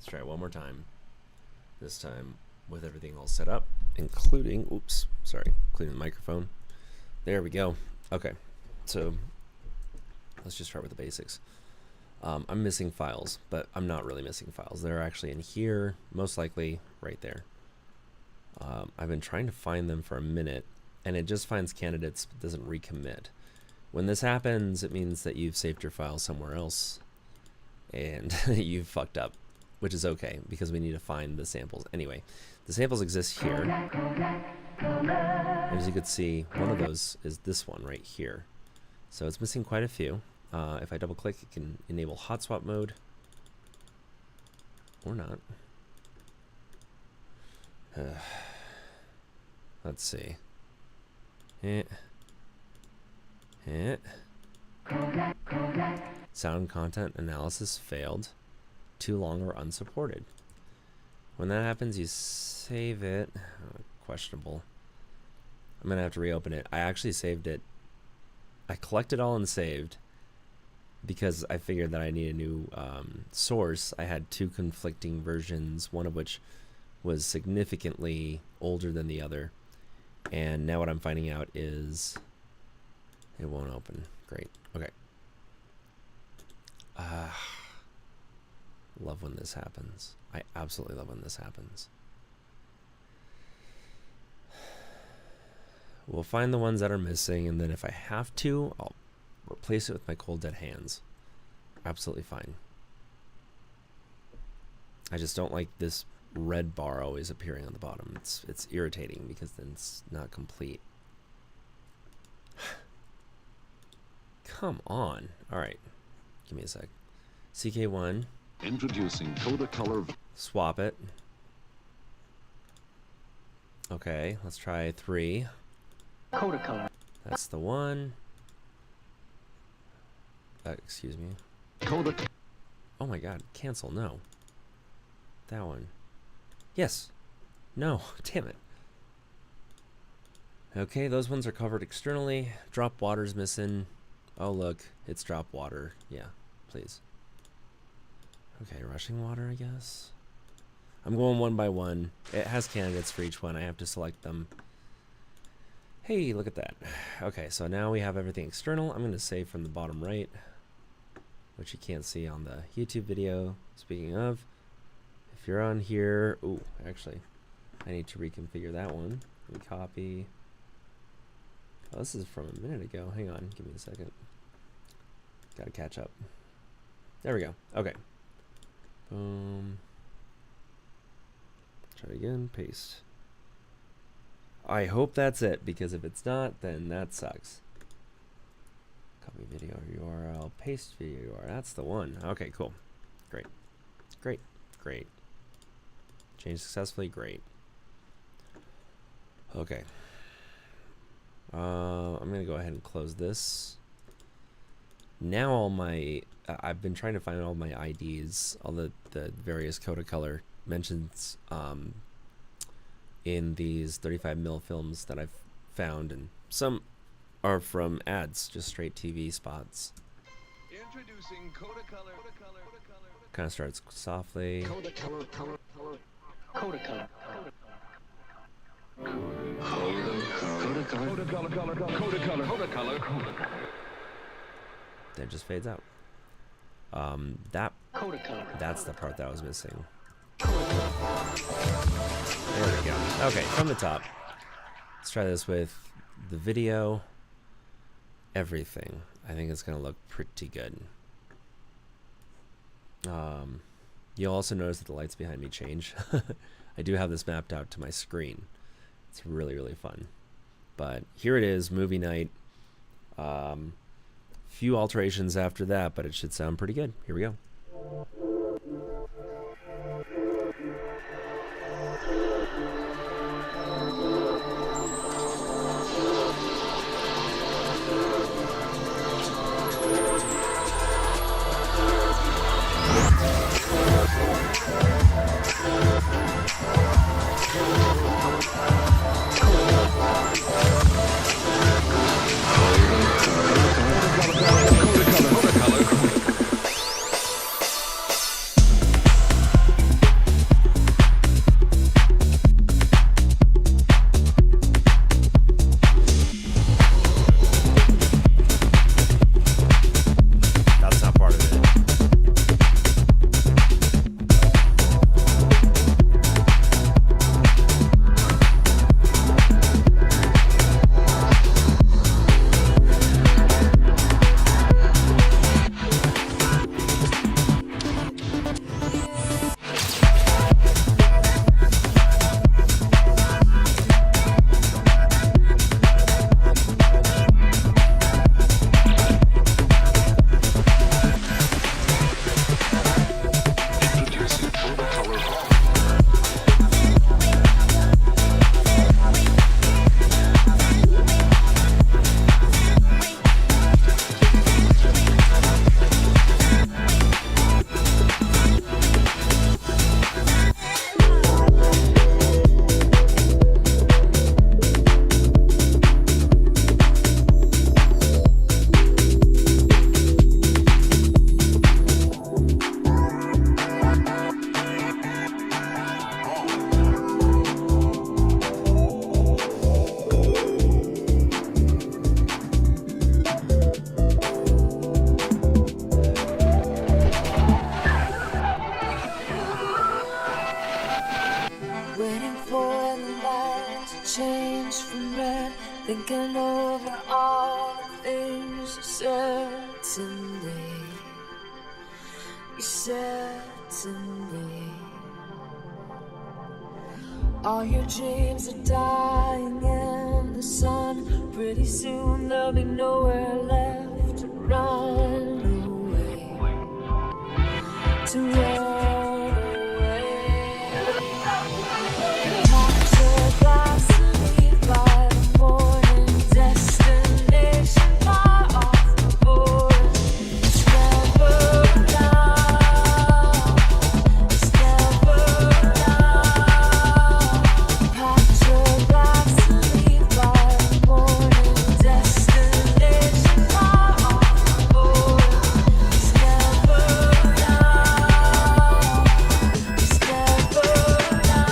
Let's try it one more time. This time with everything all set up, including, including the microphone. There we go. Okay, so let's just start with the basics. I'm missing files, but I'm not really missing files. They're actually in here, most likely right there. I've been trying to find them for a minute, and it just finds candidates, but doesn't recommit. When this happens, it means that you've saved your file somewhere else, and you've fucked up, which is okay, because we need to find the samples. Anyway, the samples exist here. As you can see, one of those is this one right here. So it's missing quite a few. If I double click, it can enable hot swap mode, or not. Let's see. Sound content analysis failed. Too long or unsupported. When that happens, you save it. Questionable. I'm gonna have to reopen it. I actually saved it. I collected all and saved because I figured that I need a new source. I had two conflicting versions, one of which was significantly older than the other. And now what I'm finding out is it won't open. Great. Okay. Love when this happens. I absolutely love when this happens. We'll find the ones that are missing, and then if I have to, I'll replace it with my cold dead hands. Absolutely fine. I just don't like this red bar always appearing on the bottom. It's irritating because then it's not complete. Come on. All right. Give me a sec. CK1. Introducing Codakolor. Swap it. Okay, let's try 3. Codakolor. That's the one. Excuse me. Codakolor. Oh my god, cancel, no. That one. Yes. No, damn it. Okay, those ones are covered externally. Drop water's missing. Oh look, it's drop water. Yeah, please. Okay, rushing water, I guess. I'm going one by one. It has candidates for each one. I have to select them. Hey, look at that. Okay, so now we have everything external. I'm going to save from the bottom right, which you can't see on the YouTube video. Speaking of, if you're on here, ooh, actually, I need to reconfigure that one. Let me copy. Oh, this is from a minute ago. Hang on, give me a second. Gotta catch up. There we go. Okay. Boom. Try it again. Paste. I hope that's it, because if it's not, then that sucks. Copy video URL. Paste video URL. That's the one. Okay, cool. Great. Great. Great. Change successfully. Great. Okay. I'm going to go ahead and close this. Now all my... I've been trying to find all my IDs, all the various Codakolor mentions in these 35mm films that I've found, and some are from ads, just straight TV spots. Introducing Codakolor. Kind of starts softly. Codakolor. Then it just fades out. That's the part that I was missing. There we go. Okay, from the top. Let's try this with the video. Everything. I think it's going to look pretty good. You'll also notice that the lights behind me change. I do have this mapped out to my screen. It's really, really fun. But here it is, movie night. Few alterations after that, but it should sound pretty good. Here we go. thinking over all the things you said to me. You said to me, all your dreams are dying in the sun. Pretty soon there'll be nowhere left to run away, to run away. Packed your bags to leave by the morning, destination far off the border. It's never enough, it's never enough. Packed your bags to leave by the morning, destination far off the border. It's never enough, it's never enough.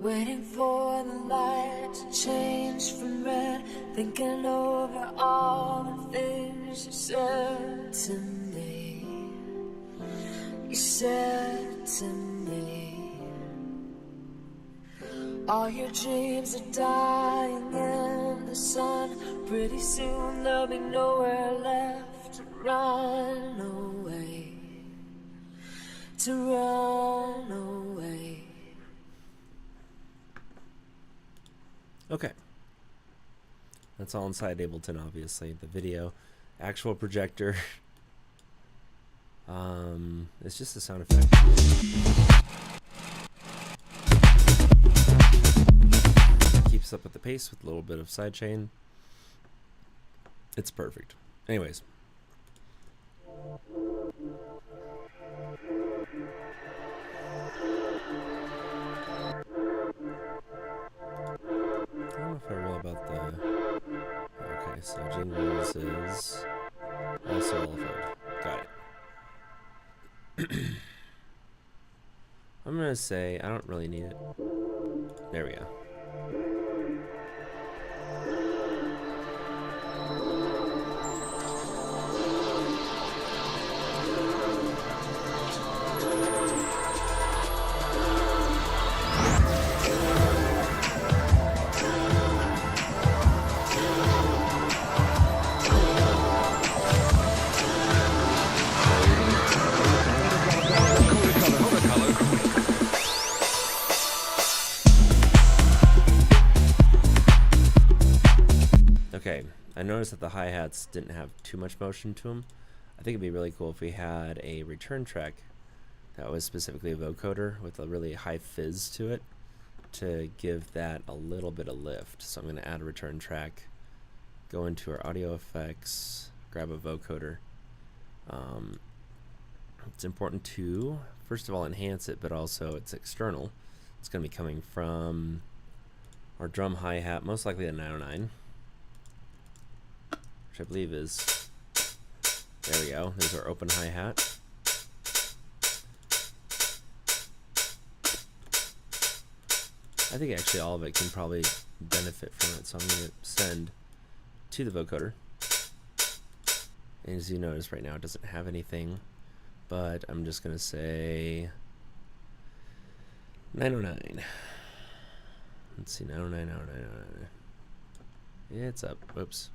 Waiting for the light to change from red, thinking over all the things you said to me. You said to me, all your dreams are dying in the sun. Pretty soon there'll be nowhere left to run away, to run away. Okay. That's all inside Ableton, obviously. The video, actual projector. It's just a sound effect. Keeps up with the pace with a little bit of sidechain. It's perfect. Anyways. I don't know if I real about the... Okay, so jingles is also elephant. Got it. I'm gonna say I don't really need it. There we go. Okay, I noticed that the hi-hats didn't have too much motion to them. I think it'd be really cool if we had a return track that was specifically a vocoder with a really high fizz to it to give that a little bit of lift. So I'm going to add a return track, go into our audio effects, grab a vocoder. It's important to, first of all, enhance it, but also it's external. It's going to be coming from our drum hi-hat, most likely a 909. Which I believe is, there we go, there's our open hi-hat. I think actually all of it can probably benefit from it, so I'm going to send to the vocoder. And as you notice right now it doesn't have anything, but I'm just going to say 909. Let's see, 909, 909, 909. Yeah, it's up, whoops.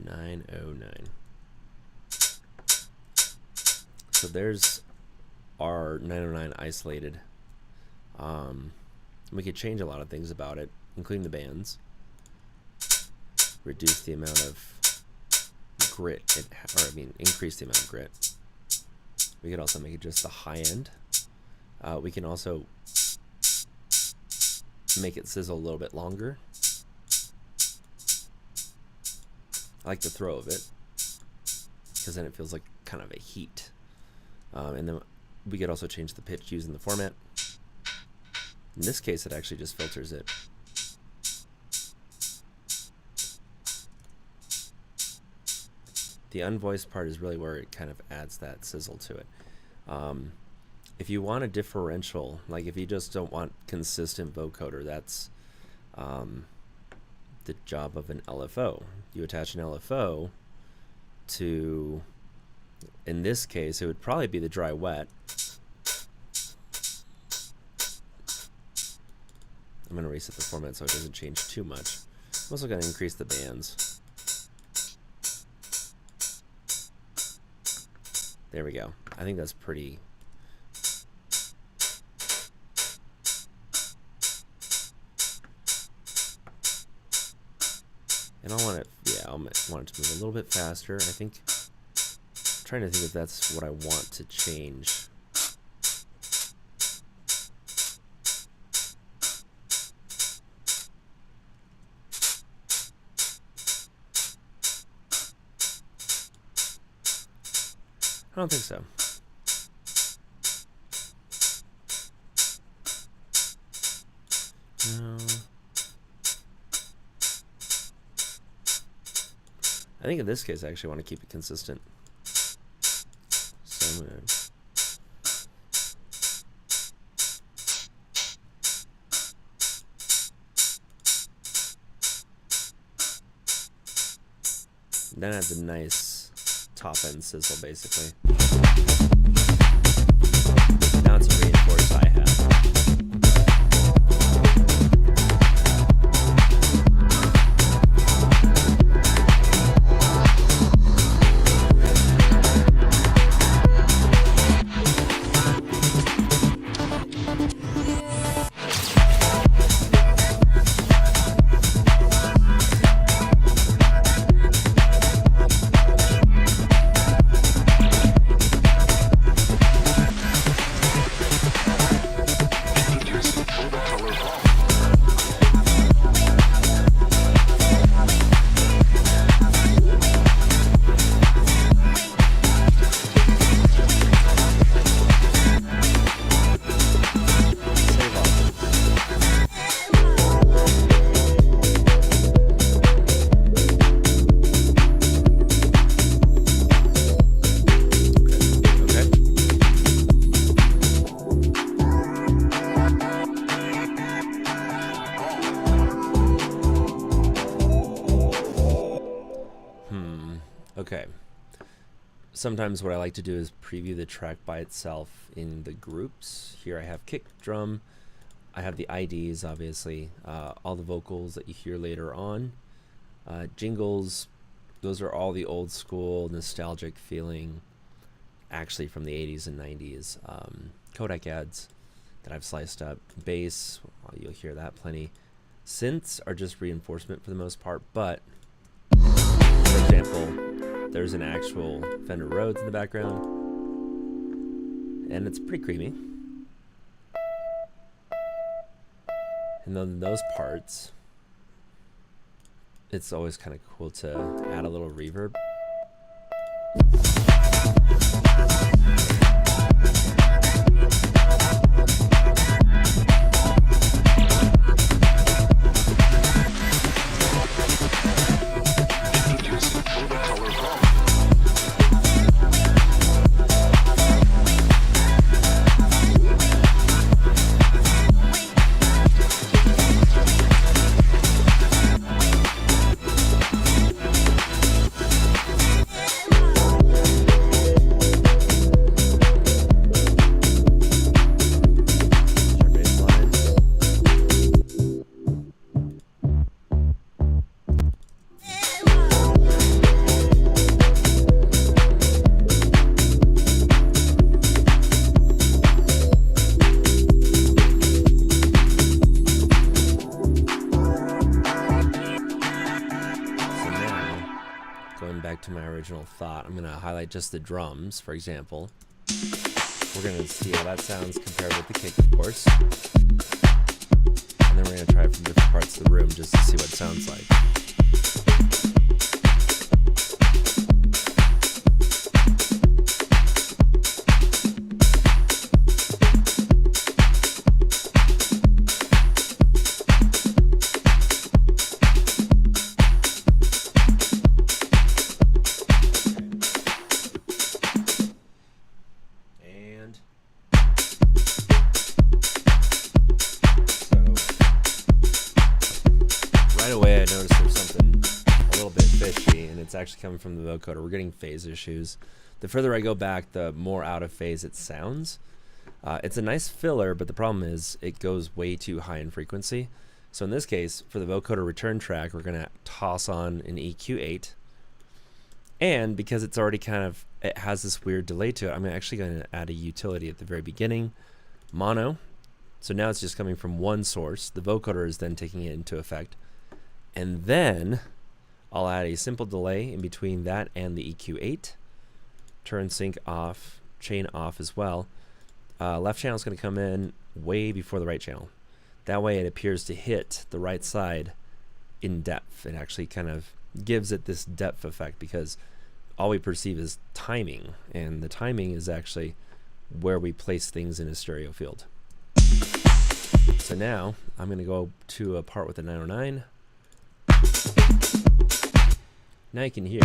909. So there's our 909 isolated. We could change a lot of things about it, including the bands. Reduce the amount of grit, increase the amount of grit. We could also make it just the high end, We can also make it sizzle a little bit longer. I like the throw of it because then it feels like kind of a heat. And then we could also change the pitch using the format. In this case, it actually just filters it. The unvoiced part is really where it kind of adds that sizzle to it. If you want a differential, like if you just don't want consistent vocoder, that's the job of an LFO. You attach an LFO to, in this case, it would probably be the dry wet. I'm going to reset the format so it doesn't change too much. I'm also going to increase the bands. There we go. I think that's pretty. And I want it, yeah, I want it to move a little bit faster. I think, I'm trying to think if that's what I want to change. I don't think so. No. I think in this case I actually want to keep it consistent. So I'm gonna then adds a nice top end sizzle basically. Now it's a reinforced hi-hat. Okay. Sometimes what I like to do is preview the track by itself in the groups. Here I have kick, drum. I have the IDs, obviously. All the vocals that you hear later on. Jingles, those are all the old school, nostalgic feeling, actually from the 80s and 90s. Kodak ads that I've sliced up. Bass, well, you'll hear that plenty. Synths are just reinforcement for the most part, but for example, there's an actual Fender Rhodes in the background, and it's pretty creamy. And then those parts, it's always kind of cool to add a little reverb. Thought. I'm going to highlight just the drums, for example. We're going to see how that sounds compared with the kick, of course. And then we're going to try it from different parts of the room just to see what it sounds like. It's actually coming from the vocoder. We're getting phase issues. The further I go back, the more out of phase it sounds. It's a nice filler, but the problem is it goes way too high in frequency. So in this case, for the vocoder return track, we're going to toss on an EQ8. And because it's already it has this weird delay to it, I'm actually going to add a utility at the very beginning, mono. So now it's just coming from one source. The vocoder is then taking it into effect. And then I'll add a simple delay in between that and the EQ8. Turn sync off, chain off as well. Left channel is going to come in way before the right channel. That way it appears to hit the right side in depth. It actually kind of gives it this depth effect because all we perceive is timing. And the timing is actually where we place things in a stereo field. So now I'm going to go to a part with the 909. Now you can hear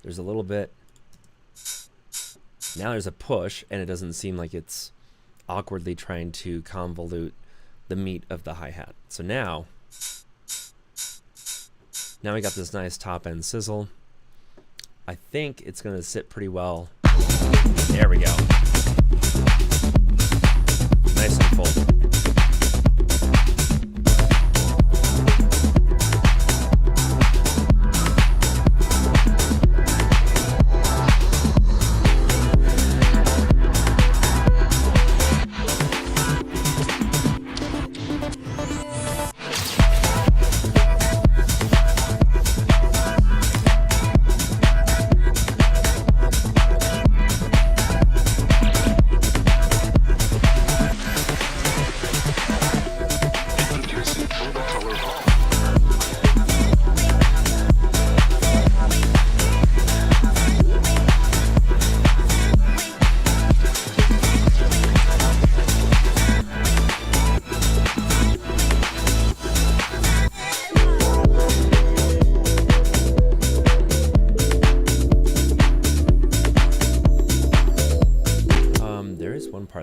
there's a little bit. Now there's a push, and it doesn't seem like it's awkwardly trying to convolute the meat of the hi-hat. So now we got this nice top end sizzle. I think it's going to sit pretty well. There we go. Nice and full.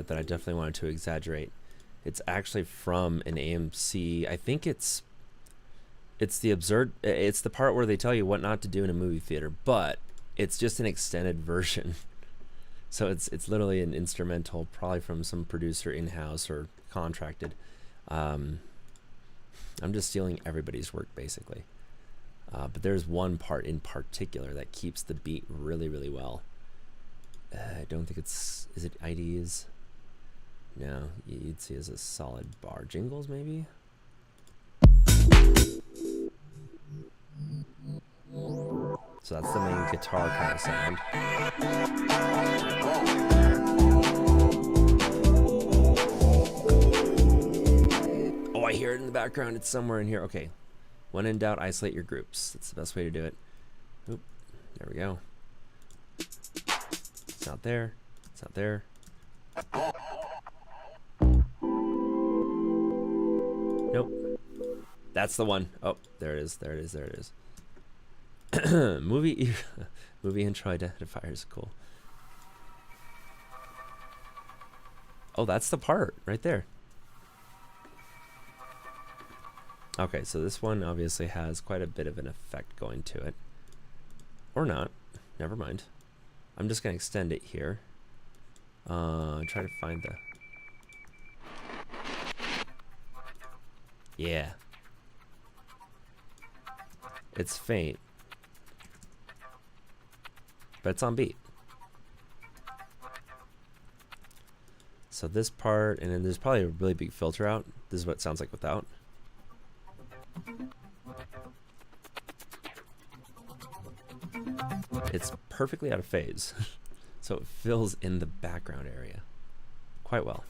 That I definitely wanted to exaggerate. It's actually from an AMC. I think it's the part where they tell you what not to do in a movie theater, but it's just an extended version. So it's literally an instrumental, probably from some producer in-house or contracted. I'm just stealing everybody's work basically. But there's one part in particular that keeps the beat really, really well. I don't think is it IDs? No, you'd see as a solid bar. Jingles, maybe? So that's the main guitar kind of sound. Oh, I hear it in the background. It's somewhere in here. Okay. When in doubt, isolate your groups. That's the best way to do it. Oop. There we go. It's not there. It's not there. Nope. That's the one. Oh, there it is. There it is. There it is. Movie intro identifier is cool. Oh, that's the part right there. Okay, so this one obviously has quite a bit of an effect going to it. Or not. Never mind. I'm just going to extend it here. Try to find the... Yeah. It's faint. But it's on beat. So this part, and then there's probably a really big filter out. This is what it sounds like without. It's perfectly out of phase. so it fills in the background area quite well.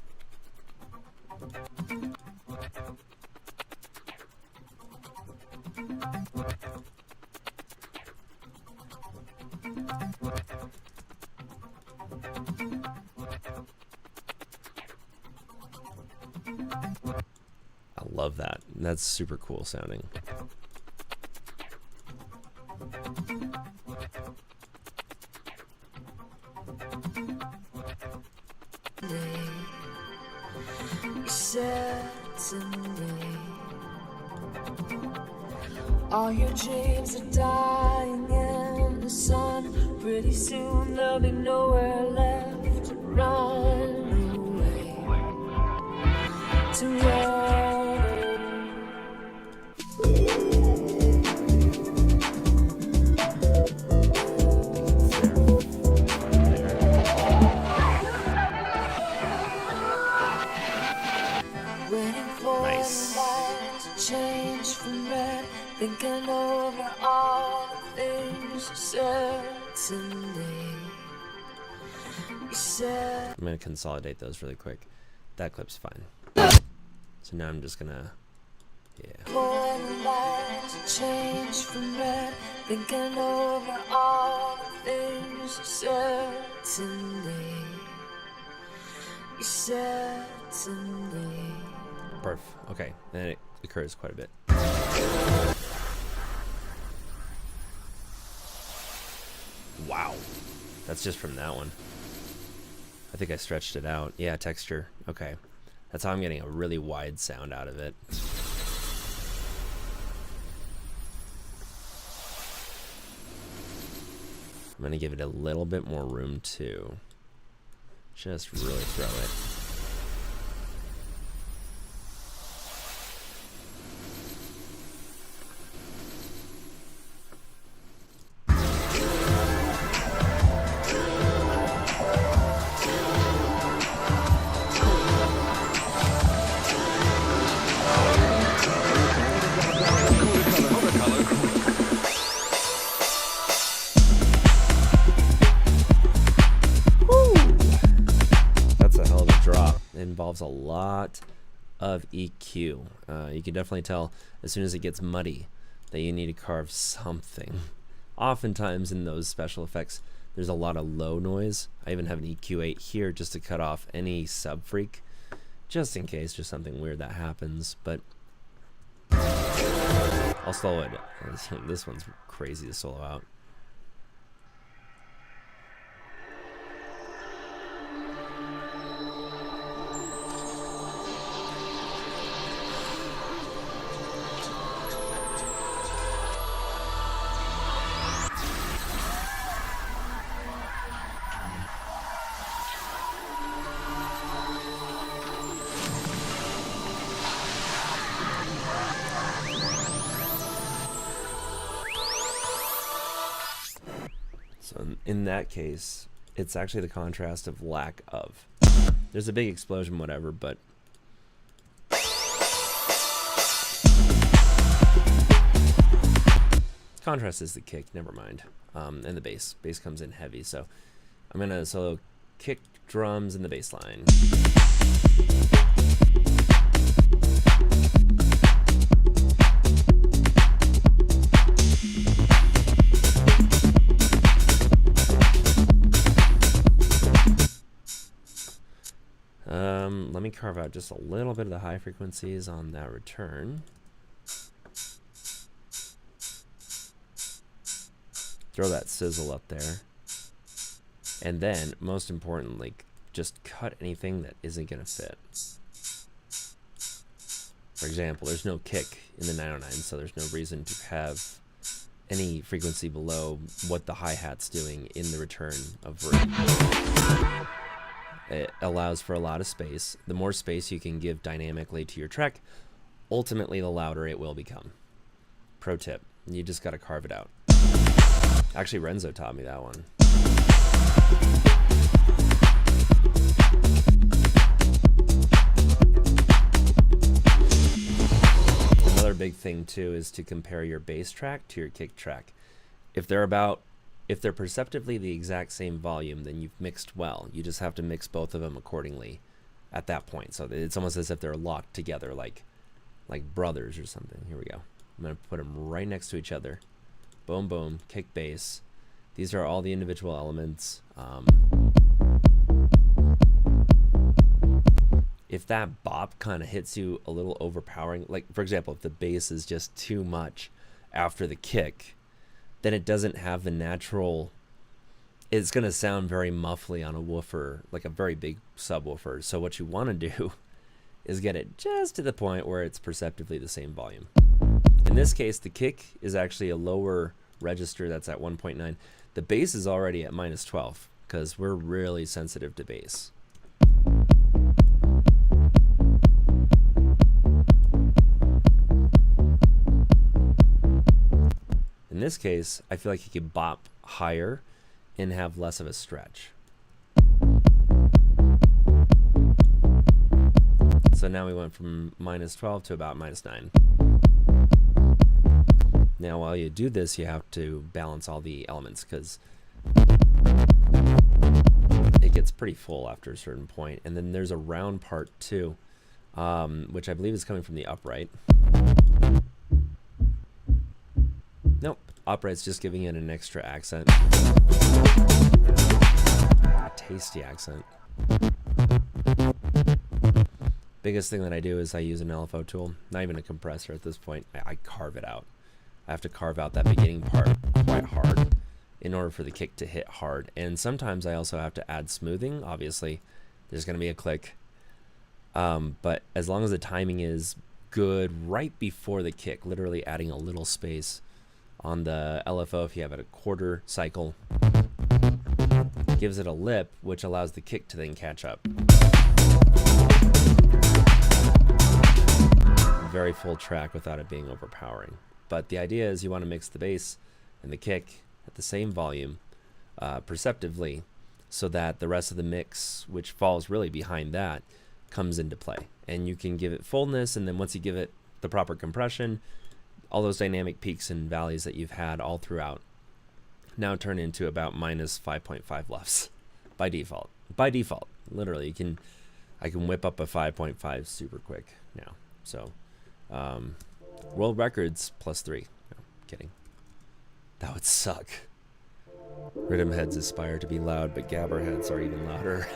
I love that. That's super cool sounding. Certainly, all your dreams are dying in the sun. Pretty soon there'll be nowhere left to run away. To run. Nice. Change from red, thinking over all the things you said to me. You said. I'm gonna consolidate those really quick. That clip's fine. So now I'm just gonna, yeah. For the lights change from red, thinking over all the things you said to me. You said to me. Perf. Okay, and it occurs quite a bit. Wow. That's just from that one. I think I stretched it out. Yeah, texture. Okay. That's how I'm getting a really wide sound out of it. I'm going to give it a little bit more room too. Just really throw it. Involves a lot of EQ. You can definitely tell as soon as it gets muddy that you need to carve something. Oftentimes in those special effects there's a lot of low noise. I even have an EQ8 here just to cut off any sub freak, just in case there's something weird that happens, but I'll solo it. This one's crazy to solo out. So in that case, it's actually the contrast of lack of. There's a big explosion, whatever, but contrast is the kick, never mind. And the bass. Bass comes in heavy, so I'm gonna solo kick, drums, and the bass line. Let me carve out just a little bit of the high frequencies on that return. Throw that sizzle up there. And then, most importantly, just cut anything that isn't going to fit. For example, there's no kick in the 909, so there's no reason to have any frequency below what the hi-hat's doing in the return of verb. It allows for a lot of space. The more space you can give dynamically to your track, ultimately the louder it will become. Pro tip, you just got to carve it out. Actually, Renzo taught me that one. Another big thing too is to compare your bass track to your kick track. If they're about if they're perceptively the exact same volume, then you've mixed well. You just have to mix both of them accordingly at that point. So it's almost as if they're locked together, like brothers or something. Here we go. I'm going to put them right next to each other. Boom, boom, kick, bass. These are all the individual elements. If that bop kind of hits you a little overpowering, like for example, if the bass is just too much after the kick, then it doesn't have the natural, it's going to sound very muffly on a woofer, like a very big subwoofer. So what you want to do is get it just to the point where it's perceptively the same volume. In this case, the kick is actually a lower register that's at 1.9. The bass is already at -12 because we're really sensitive to bass. In this case, I feel like you could bop higher and have less of a stretch. So now we went from -12 to about -9. Now while you do this, you have to balance all the elements because it gets pretty full after a certain point. And then there's a round part too, which I believe is coming from the upright. Nope, upright's just giving it an extra accent. A tasty accent. Biggest thing that I do is I use an LFO tool, not even a compressor at this point. I carve it out. I have to carve out that beginning part quite hard in order for the kick to hit hard. And sometimes I also have to add smoothing. Obviously, there's going to be a click. But as long as the timing is good right before the kick, literally adding a little space on the LFO if you have it a quarter cycle, gives it a lip, which allows the kick to then catch up. Very full track without it being overpowering. But the idea is you want to mix the bass and the kick at the same volume perceptively so that the rest of the mix, which falls really behind that, comes into play. And you can give it fullness, and then once you give it the proper compression, all those dynamic peaks and valleys that you've had all throughout now turn into about -5.5 LUFS by default. By default, literally, I can whip up a 5.5 super quick now. So world records +3. No, kidding. That would suck. Rhythm heads aspire to be loud, but gabber heads are even louder.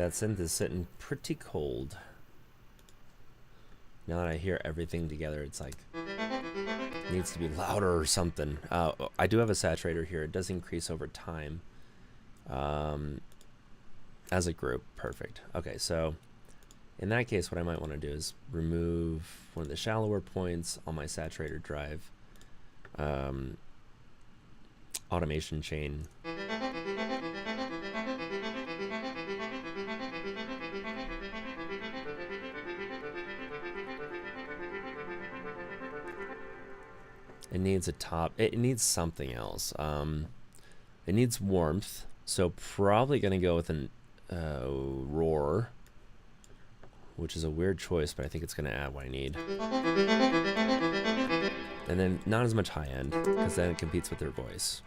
That synth is sitting pretty cold. Now that I hear everything together, it's like it needs to be louder or something. I do have a saturator here. It does increase over time. As a group, perfect. Okay, so in that case, what I might want to do is remove one of the shallower points on my saturator drive. Automation chain. It needs a top. It needs something else. It needs warmth. So probably going to go with an roar, which is a weird choice, but I think it's going to add what I need. And then not as much high end, because then it competes with their voice.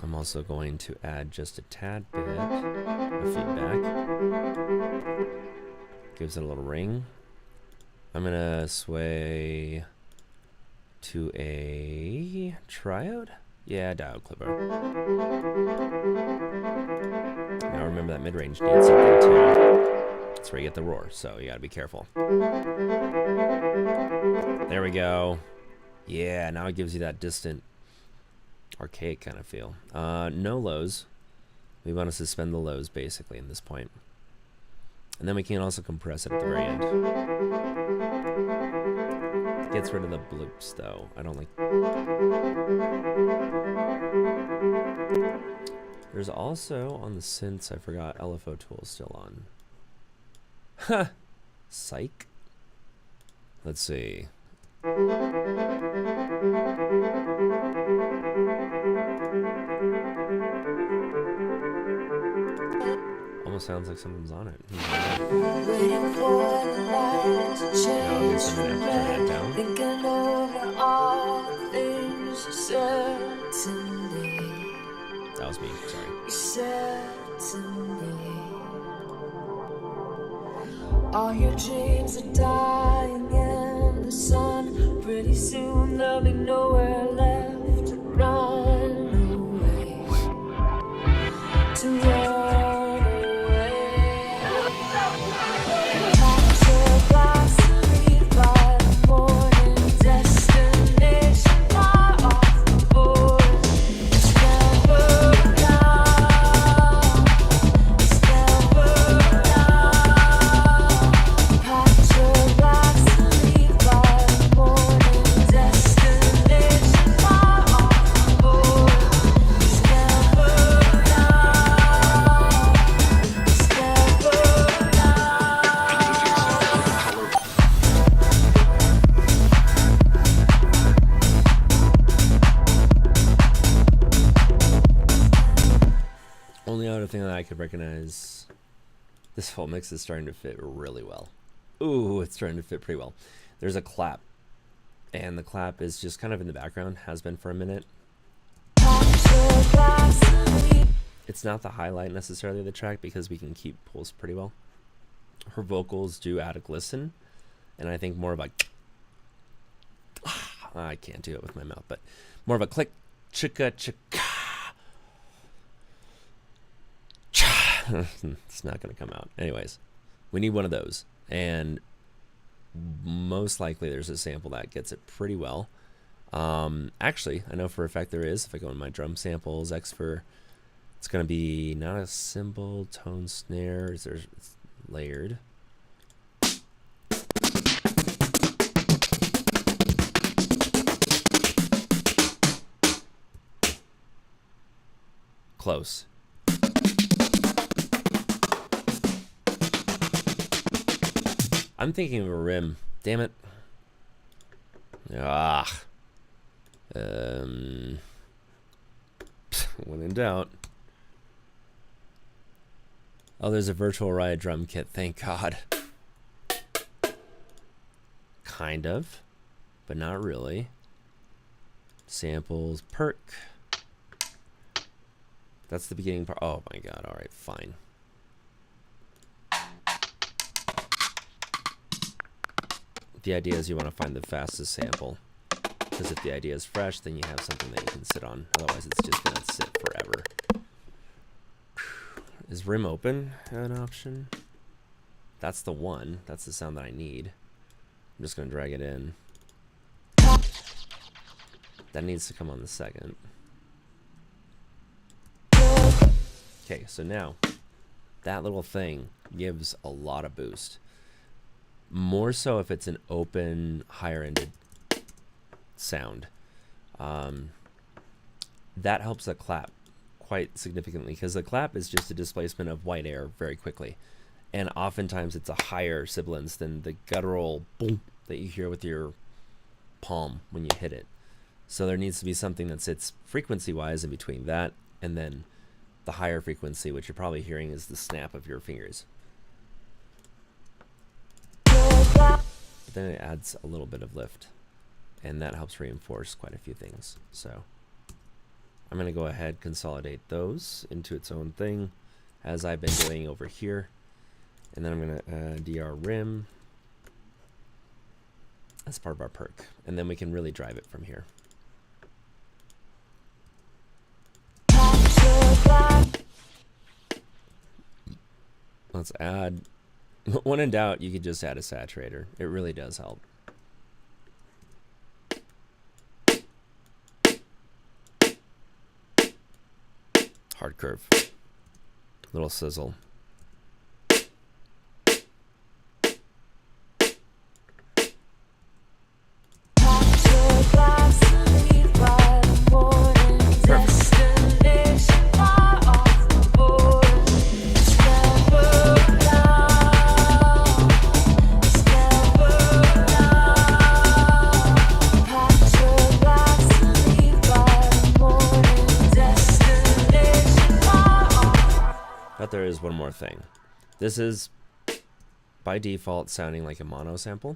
I'm also going to add just a tad bit of feedback. Gives it a little ring. I'm going to sway to a triode? Yeah, diode clipper. Now remember that mid-range needs something too. That's where you get the roar, so you gotta be careful. There we go. Yeah, now it gives you that distant, archaic kind of feel. No lows. We want to suspend the lows basically in this point. And then we can also compress it at the very end. Gets rid of the bloops though. I don't like. There's also on the synths, I forgot, LFO tool is still on. Huh. Psych. Let's see. Almost sounds like someone's on it. Waiting for the light to change from red, thinking over all the things you said to me. That was me, sorry. You said to me, all your dreams are dying in the sun. Pretty soon there'll be nowhere left to run away, to run away. Packed your glass, leave by the morning, destination far off the border. It's never enough, it's never enough. Packed your glass, leave by the morning, destination far off the border. It's never enough, it's never Only other thing that I could recognize, this whole mix is starting to fit really well. Ooh, it's starting to fit pretty well. There's a clap, and the clap is just kind of in the background, has been for a minute. It's not the highlight necessarily of the track because we can keep pulse pretty well. Her vocals do add a glisten, and I think more of a, I can't do it with my mouth, but more of a click, chicka, chicka. It's not going to come out. Anyways, we need one of those, and most likely there's a sample that gets it pretty well. Actually, I know for a fact there is. If I go in my drum samples, X for, it's going to be not a cymbal, tone, snare. It's layered. Close. I'm thinking of a rim. Damn it. When in doubt. Oh, there's a virtual riot drum kit. Thank God. Kind of, but not really. Samples, perk. That's the beginning part. Oh my God. All right, fine. The idea is you want to find the fastest sample, because if the idea is fresh, then you have something that you can sit on. Otherwise, it's just going to sit forever. Is Is rim open an option? That's the one. That's the sound that I need. I'm just going to drag it in. That needs to come on the second. Okay, so now that little thing gives a lot of boost. More so if it's an open, higher-ended sound. That helps the clap quite significantly, because the clap is just a displacement of white air very quickly. And oftentimes it's a higher sibilance than the guttural boom that you hear with your palm when you hit it. So there needs to be something that sits frequency-wise in between that and then the higher frequency, which you're probably hearing is the snap of your fingers. But then it adds a little bit of lift, and that helps reinforce quite a few things. So I'm going to go ahead, consolidate those into its own thing, as I've been doing over here. And then I'm going to DR rim as part of our perk. And then we can really drive it from here. Let's add, when in doubt, you could just add a saturator. It really does help. Hard curve. Little sizzle. But there is one more thing. This is by default sounding like a mono sample.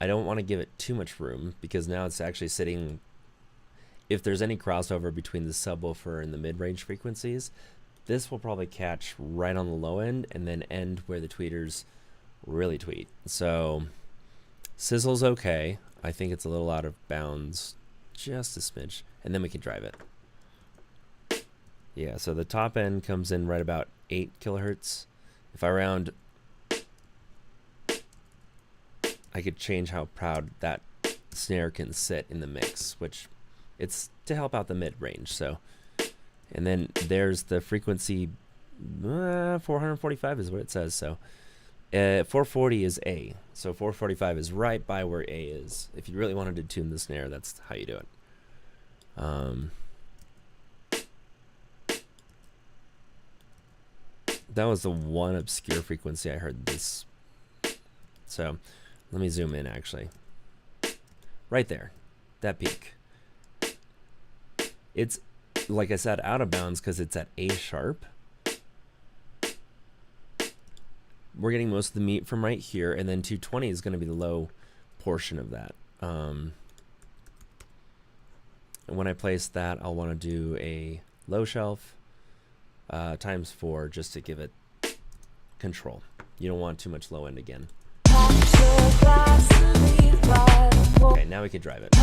I don't want to give it too much room, because now it's actually sitting, if there's any crossover between the subwoofer and the mid-range frequencies, this will probably catch right on the low end and then end where the tweeters really tweet. So sizzle's okay. I think it's a little out of bounds, just a smidge, and then we can drive it. Yeah, so the top end comes in right about 8 kilohertz. If I round, I could change how proud that snare can sit in the mix, which it's to help out the mid-range. So, and then there's the frequency, 445 is what it says. So 440 is A. So 445 is right by where A is. If you really wanted to tune the snare, that's how you do it. That was the one obscure frequency I heard this. So let me zoom in actually. Right there, that peak. It's, like I said, out of bounds because it's at A sharp. We're getting most of the meat from right here, and then 220 is going to be the low portion of that. And when I place that, I'll want to do a low shelf times 4 just to give it control. You don't want too much low end again. Okay, now we can drive it.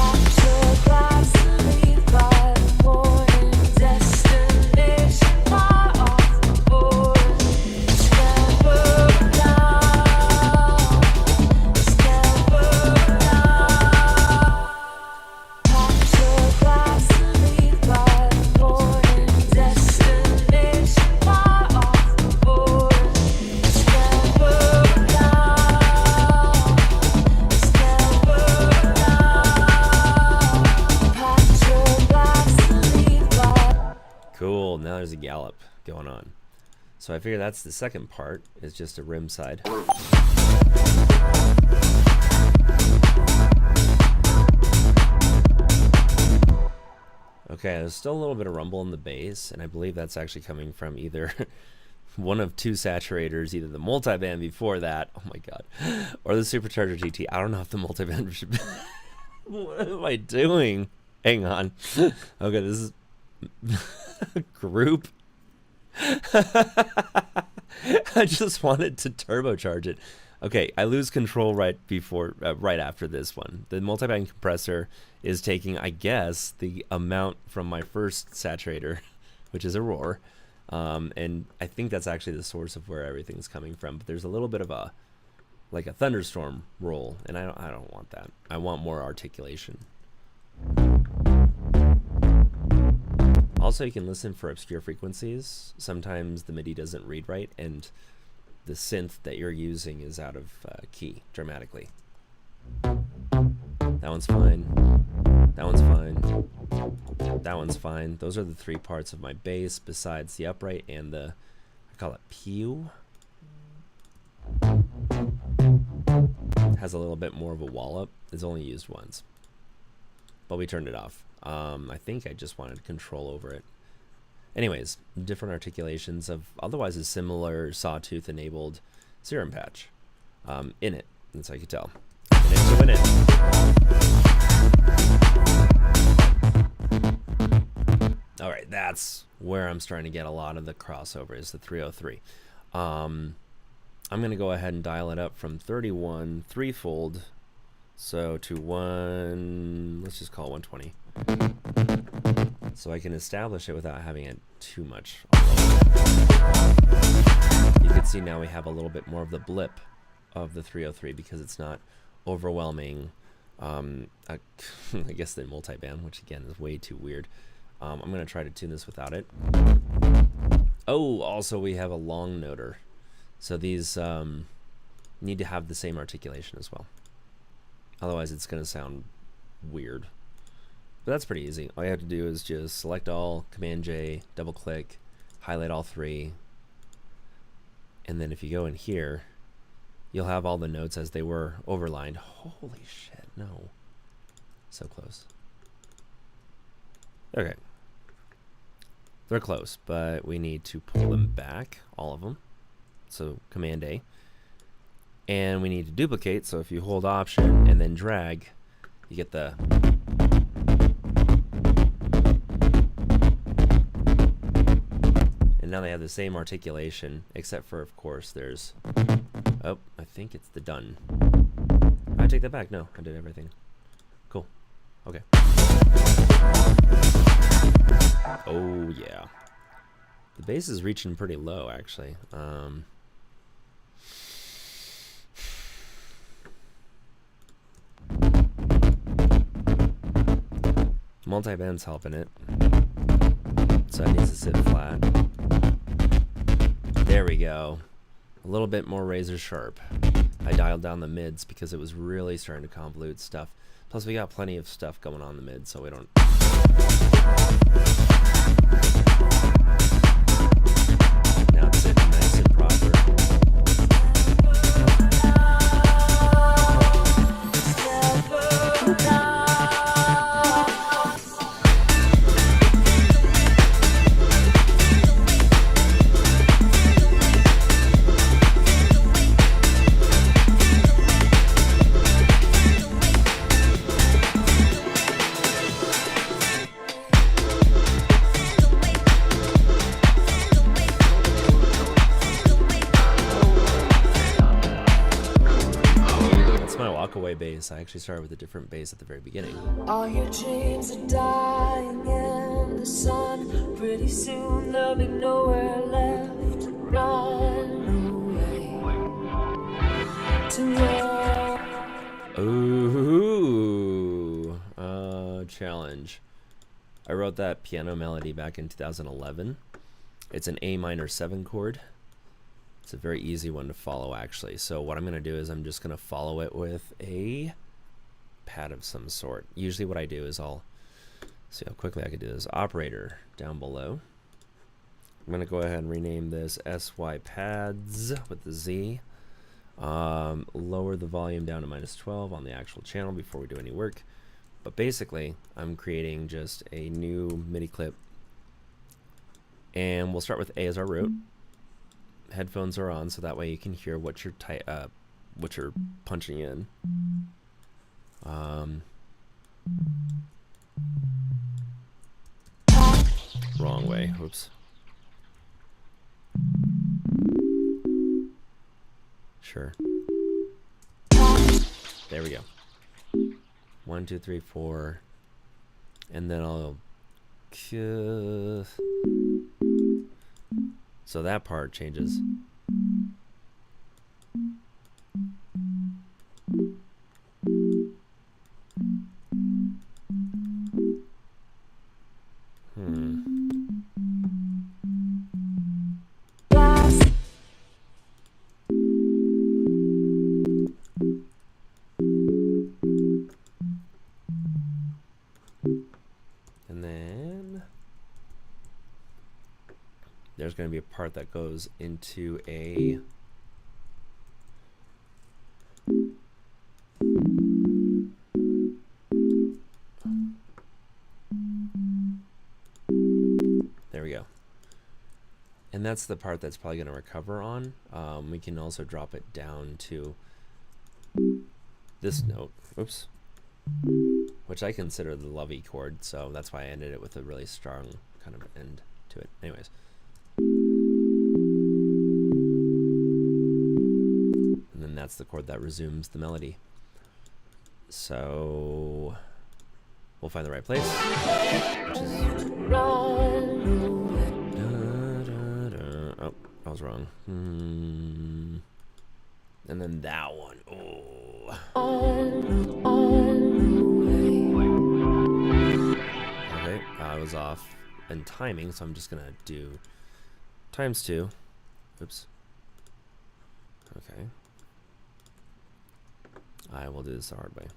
Cool, now there's a gallop going on. So I figure that's the second part, is just a rim side. Okay, there's still a little bit of rumble in the bass, and I believe that's actually coming from either one of 2 saturators, either the multiband before that, oh my god, or the Supercharger GT. I don't know if the multiband should be what am I doing? Hang on. Okay, this is group. I just wanted to turbocharge it. Okay, I lose control right before, right after this one. The multiband compressor is taking, I guess, the amount from my first saturator, which is a roar, And I think that's actually the source of where everything's coming from. But there's a little bit of a like a thunderstorm roll, and I don't want that. I want more articulation. Also, you can listen for obscure frequencies. Sometimes the MIDI doesn't read right, and the synth that you're using is out of key dramatically. That one's fine. That one's fine. That one's fine. Those are the three parts of my bass besides the upright and the, I call it pew. Has a little bit more of a wallop. It's only used once, but we turned it off. I think I just wanted control over it. Anyways, different articulations of otherwise a similar sawtooth enabled serum patch in it. That's how you can tell. In it to win it. All right, that's where I'm starting to get a lot of the crossover is the 303. I'm going to go ahead and dial it up from 31 threefold, so to one, let's just call it 120. So I can establish it without having it too much. You can see now we have a little bit more of the blip of the 303 because it's not overwhelming. I guess the multiband, which again is way too weird. I'm going to try to tune this without it. Oh, also we have a long noter. So these need to have the same articulation as well. Otherwise it's going to sound weird. But that's pretty easy. All you have to do is just select all, Command J, double click, highlight all three. And then if you go in here, you'll have all the notes as they were overlined. Holy shit, no. So close. Okay. They're close, but we need to pull them back, all of them. So Command A. And we need to duplicate, so if you hold Option and then drag, you get the... And now they have the same articulation, except for, of course, there's... Oh, I think it's the done. I take that back. No, I did everything. Cool. Okay. Oh, yeah. The bass is reaching pretty low, actually. Multiband's helping it. So it needs to sit flat. There we go. A little bit more razor sharp. I dialed down the mids because it was really starting to convolute stuff. Plus we got plenty of stuff going on in the mid, so we don't... Now it's sitting nice and proper. Bass. I actually started with a different bass at the very beginning. All your dreams are dying in the sun. Pretty soon there'll be nowhere left to run away to Ooh, challenge. I wrote that piano melody back in 2011. It's an A minor 7 chord. It's a very easy one to follow, actually. So what I'm going to do is I'm just going to follow it with a pad of some sort. Usually what I do is I'll see how quickly I can do this. Operator down below. I'm going to go ahead and rename this SY pads with the Z. Lower the volume down to -12 on the actual channel before we do any work. But basically, I'm creating just a new MIDI clip. And we'll start with A as our root. Headphones are on, so that way you can hear what you're punching in. Wrong way. Oops. Sure. There we go. 1, 2, 3, 4, and then I'll So that part changes. And then there's going to be a part that goes into a there we go. And that's the part that's probably going to recover on. We can also drop it down to this note. Oops. Which I consider the lovey chord, so that's why I ended it with a really strong kind of end to it. Anyways. And then that's the chord that resumes the melody. So we'll find the right place, which is oh, I was wrong. And then that one. Okay, I was off in timing, so I'm just gonna do ×2. Oops. Okay. I will do this the hard way.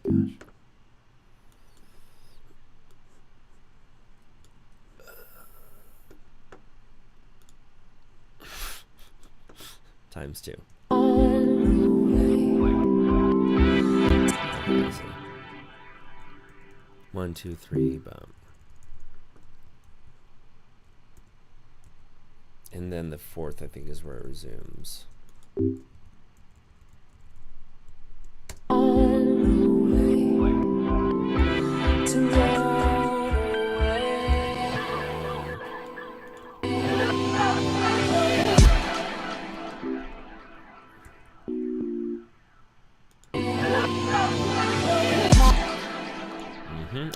Gosh. ×2. Okay, so 1, 2, 3, boom. And then the fourth, I think, is where it resumes.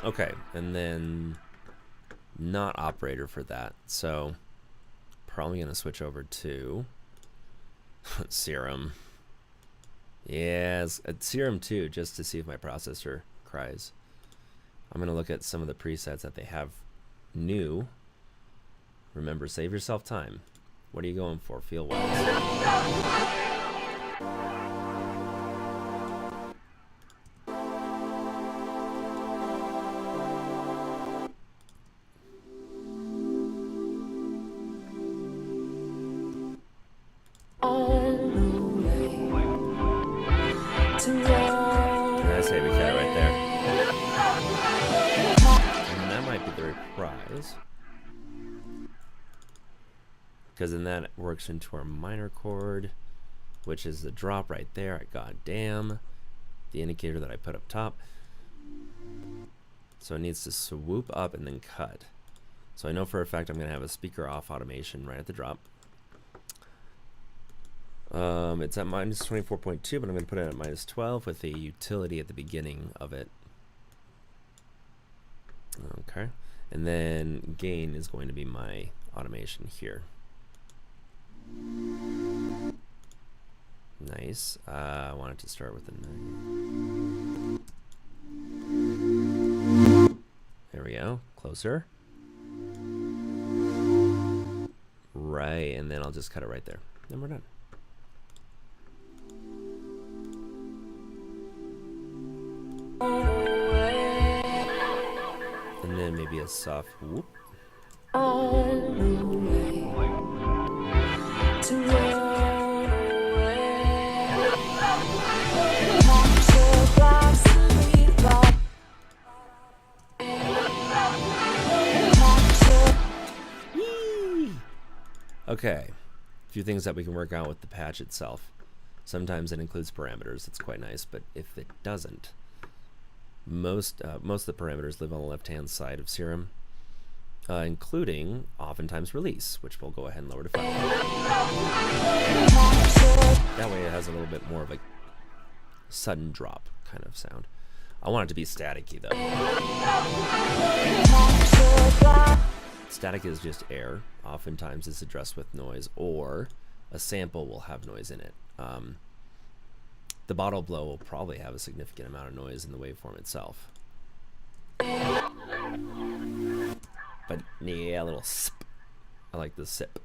Okay, and then not operator for that, so probably gonna switch over to Serum. Yes, Serum 2, just to see if my processor cries. I'm gonna look at some of the presets that they have new. Remember, save yourself time. What are you going for, feel-wise? Because then that works into our minor chord, which is the drop right there. God damn, the indicator that I put up top. So it needs to swoop up and then cut. So I know for a fact I'm going to have a speaker off automation right at the drop. It's at -24.2, but I'm going to put it at -12 with a utility at the beginning of it. Okay, and then gain is going to be my automation here. Nice. I wanted to start with a 9. There we go. Closer. Right, and then I'll just cut it right there. Then we're done. And then maybe a soft whoop. Okay, a few things that we can work out with the patch itself. Sometimes it includes parameters. That's quite nice, but if it doesn't, most of the parameters live on the left-hand side of Serum, including oftentimes release, which we'll go ahead and lower to 5. That way it has a little bit more of a sudden drop kind of sound. I want it to be staticky though. It's static is just air. Oftentimes it's addressed with noise, or a sample will have noise in it. The bottle blow will probably have a significant amount of noise in the waveform itself. But yeah, a little sip. I like the sip.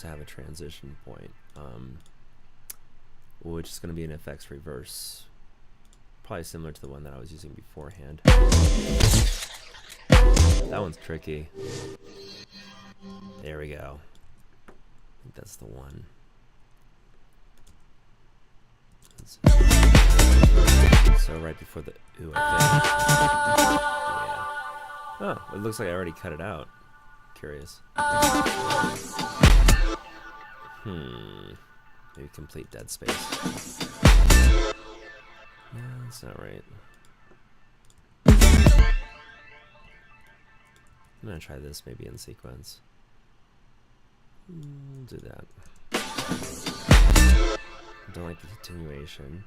To have a transition point, which is going to be an effects reverse, probably similar to the one that I was using beforehand. That one's tricky. There we go. I think that's the one. So right before the ooh, I think. Yeah. Oh, it looks like I already cut it out. Curious. Maybe complete dead space. No, that's not right. I'm gonna try this maybe in sequence. Do that. I don't like the continuation.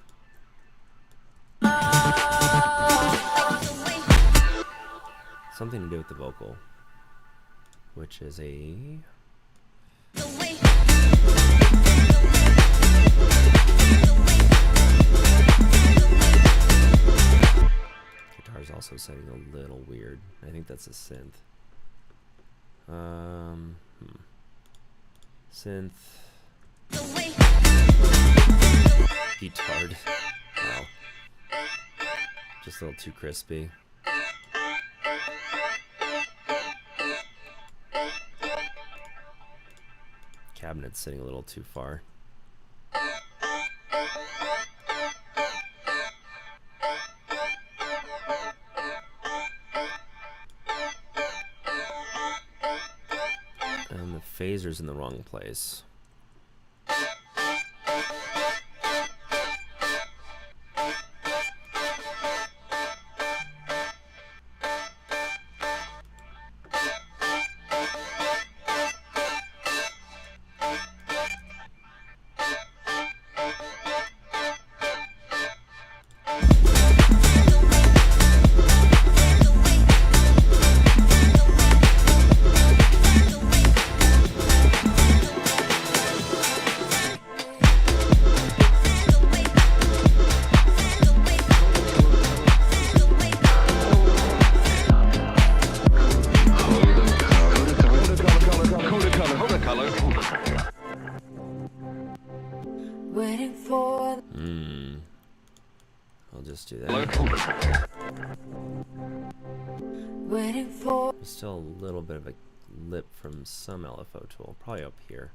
Something to do with the vocal, which is a guitar's also sounding a little weird. I think that's a synth. Synth. Guitared. Wow. Just a little too crispy. Cabinet's sitting a little too far. And the phaser's in the wrong place. I'll just do that. There's still a little bit of a lip from some LFO tool, probably up here.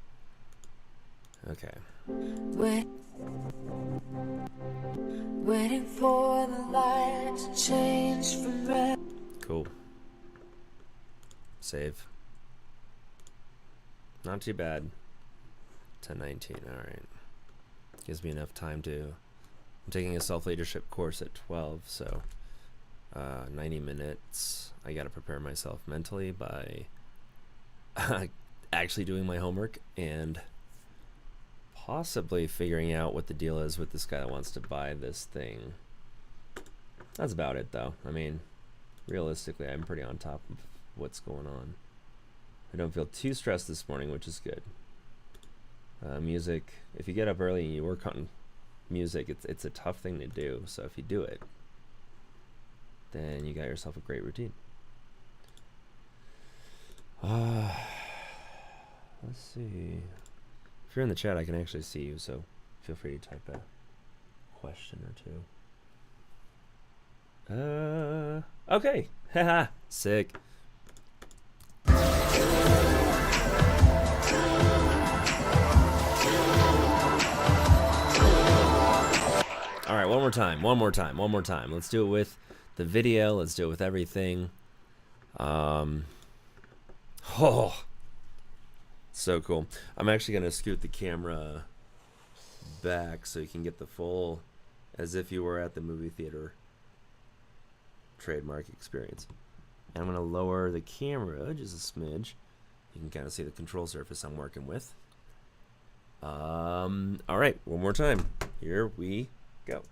Okay. Waiting for the light to change from red. Cool. Save. Not too bad. 10:19. All right. Gives me enough time to. I'm taking a self-leadership course at 12, so 90 minutes. I got to prepare myself mentally by actually doing my homework and possibly figuring out what the deal is with this guy that wants to buy this thing. That's about it, though. I mean, realistically, I'm pretty on top of what's going on. I don't feel too stressed this morning, which is good. Music, if you get up early and you work on music, it's a tough thing to do. So if you do it, then you got yourself a great routine. Let's see. If you're in the chat, I can actually see you, so feel free to type a question or two. Okay. Haha. Sick. All right, one more time. Let's do it with the video. Let's do it with everything. Oh, so cool. I'm actually gonna scoot the camera back so you can get the full, as if you were at the movie theater trademark experience. And I'm gonna lower the camera just a smidge. You can kind of see the control surface I'm working with. All right, one more time. Here we go.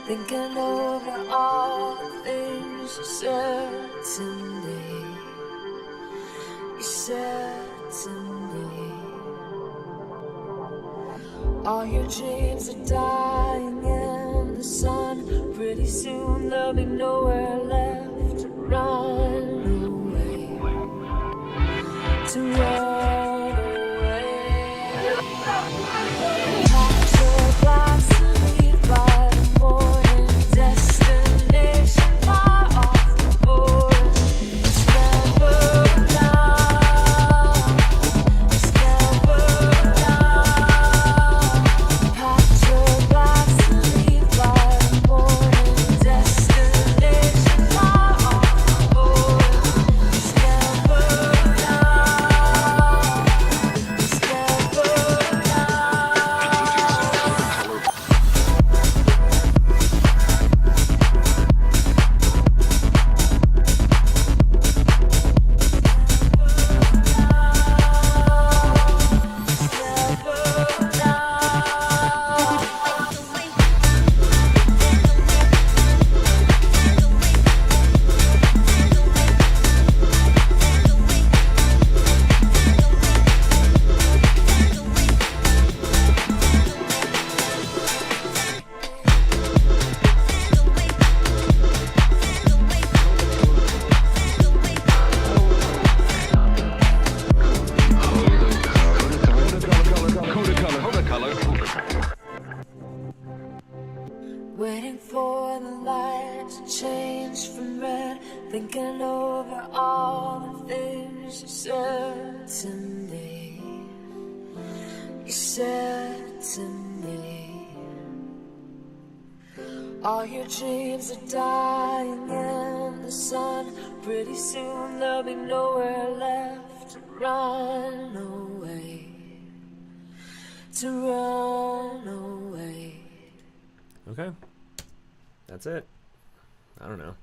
Thinking over all the things you said to me. You said to me. All your dreams are dying in the sun. Pretty soon there'll be nowhere left to run away. To run away. Pack your bags and leave by the morning. Destination far off the border. It's never enough. It's never enough. Pack your bags and leave by the morning. Destination far off the border. It's never enough. It's never waiting for the light to change from red, thinking over all the things you said to me. You said to me. All your dreams are dying in the sun. Pretty soon there'll be nowhere left to run away. to run away. Okay. That's it. I don't know.